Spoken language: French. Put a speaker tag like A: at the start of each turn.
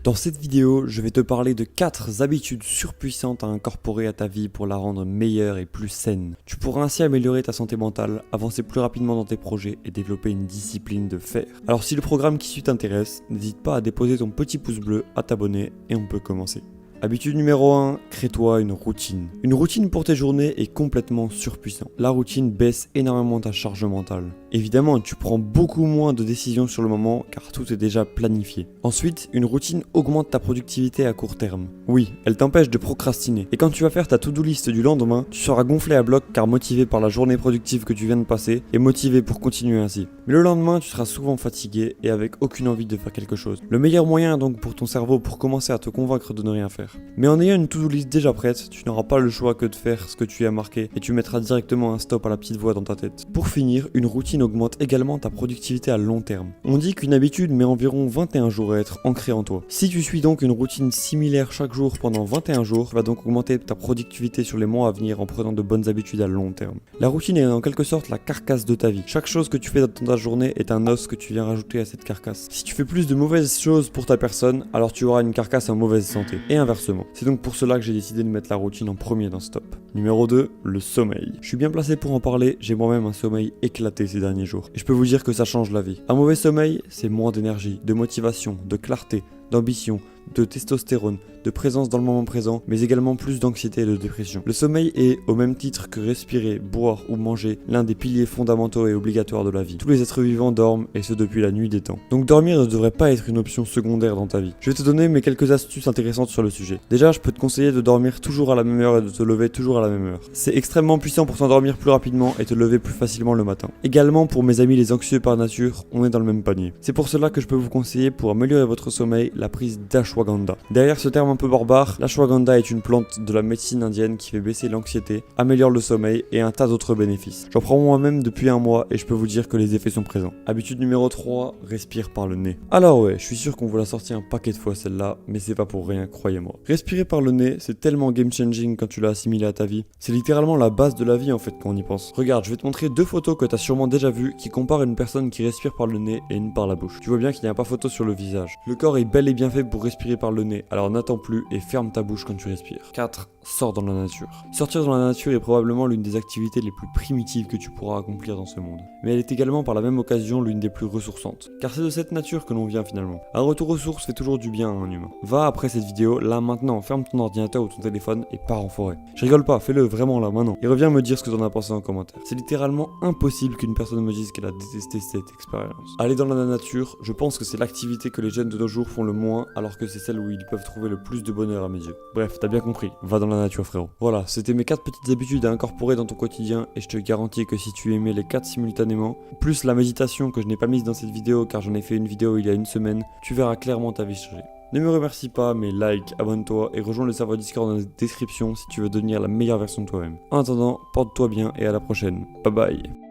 A: Dans cette vidéo, je vais te parler de 4 habitudes surpuissantes à incorporer à ta vie pour la rendre meilleure et plus saine. Tu pourras ainsi améliorer ta santé mentale, avancer plus rapidement dans tes projets et développer une discipline de fer. Alors si le programme qui suit t'intéresse, n'hésite pas à déposer ton petit pouce bleu, à t'abonner et on peut commencer. Habitude numéro 1, crée-toi une routine. Une routine pour tes journées est complètement surpuissant. La routine baisse énormément ta charge mentale. Évidemment, tu prends beaucoup moins de décisions sur le moment car tout est déjà planifié. Ensuite, une routine augmente ta productivité à court terme. Oui, elle t'empêche de procrastiner. Et quand tu vas faire ta to-do list du lendemain, tu seras gonflé à bloc car motivé par la journée productive que tu viens de passer et motivé pour continuer ainsi. Mais le lendemain, tu seras souvent fatigué et avec aucune envie de faire quelque chose. Le meilleur moyen donc pour ton cerveau pour commencer à te convaincre de ne rien faire. Mais en ayant une to-do list déjà prête, tu n'auras pas le choix que de faire ce que tu as marqué et tu mettras directement un stop à la petite voix dans ta tête. Pour finir, une routine augmente également ta productivité à long terme. On dit qu'une habitude met environ 21 jours à être ancrée en toi. Si tu suis donc une routine similaire chaque jour pendant 21 jours, tu vas donc augmenter ta productivité sur les mois à venir en prenant de bonnes habitudes à long terme. La routine est en quelque sorte la carcasse de ta vie. Chaque chose que tu fais dans ta journée est un os que tu viens rajouter à cette carcasse. Si tu fais plus de mauvaises choses pour ta personne, alors tu auras une carcasse en mauvaise santé. Et inversement. C'est donc pour cela que j'ai décidé de mettre la routine en premier dans ce top. Numéro 2, le sommeil. Je suis bien placé pour en parler, j'ai moi-même un sommeil éclaté ces derniers jours. Et je peux vous dire que ça change la vie. Un mauvais sommeil, c'est moins d'énergie, de motivation, de clarté, d'ambition, de testostérone, de présence dans le moment présent, mais également plus d'anxiété et de dépression. Le sommeil est, au même titre que respirer, boire ou manger, l'un des piliers fondamentaux et obligatoires de la vie. Tous les êtres vivants dorment, et ce depuis la nuit des temps. Donc dormir ne devrait pas être une option secondaire dans ta vie. Je vais te donner mes quelques astuces intéressantes sur le sujet. Déjà, je peux te conseiller de dormir toujours à la même heure et de te lever toujours à la même heure. C'est extrêmement puissant pour t'endormir plus rapidement et te lever plus facilement le matin. Également pour mes amis les anxieux par nature, on est dans le même panier. C'est pour cela que je peux vous conseiller pour améliorer votre sommeil la prise d'ashwagandha. Derrière ce terme un peu barbare, l'ashwagandha est une plante de la médecine indienne qui fait baisser l'anxiété, améliore le sommeil et un tas d'autres bénéfices. J'en prends moi-même depuis un mois et je peux vous dire que les effets sont présents. Habitude numéro 3, respire par le nez. Alors ouais, je suis sûr qu'on vous l'a sorti un paquet de fois celle-là, mais c'est pas pour rien, croyez-moi. Respirer par le nez, c'est tellement game changing quand tu l'as assimilé à ta vie. C'est littéralement la base de la vie en fait quand on y pense. Regarde, je vais te montrer 2 photos que t'as sûrement déjà vues qui comparent une personne qui respire par le nez et une par la bouche. Tu vois bien qu'il n'y a pas photo sur le visage. Le corps est bel et bien fait pour respirer par le nez, alors n'attends plus et ferme ta bouche quand tu respires. 4. Sors dans la nature. Sortir dans la nature est probablement l'une des activités les plus primitives que tu pourras accomplir dans ce monde. Mais elle est également par la même occasion l'une des plus ressourçantes. Car c'est de cette nature que l'on vient finalement. Un retour aux sources fait toujours du bien à un humain. Va après cette vidéo, là maintenant, ferme ton ordinateur ou ton téléphone et pars en forêt. Je rigole pas, fais-le vraiment là maintenant. Et reviens me dire ce que t'en as pensé en commentaire. C'est littéralement impossible qu'une personne me dise qu'elle a détesté cette expérience. Aller dans la nature, je pense que c'est l'activité que les jeunes de nos jours font le moins, alors que c'est celle où ils peuvent trouver le plus de bonheur à mes yeux. Bref, t'as bien compris, va dans la nature frérot. Voilà, c'était mes 4 petites habitudes à incorporer dans ton quotidien et je te garantis que si tu aimais les 4 simultanément, plus la méditation que je n'ai pas mise dans cette vidéo car j'en ai fait une vidéo il y a une semaine, tu verras clairement ta vie changer. Ne me remercie pas, mais like, abonne-toi et rejoins le serveur Discord dans la description si tu veux devenir la meilleure version de toi-même. En attendant, porte-toi bien et à la prochaine. Bye bye.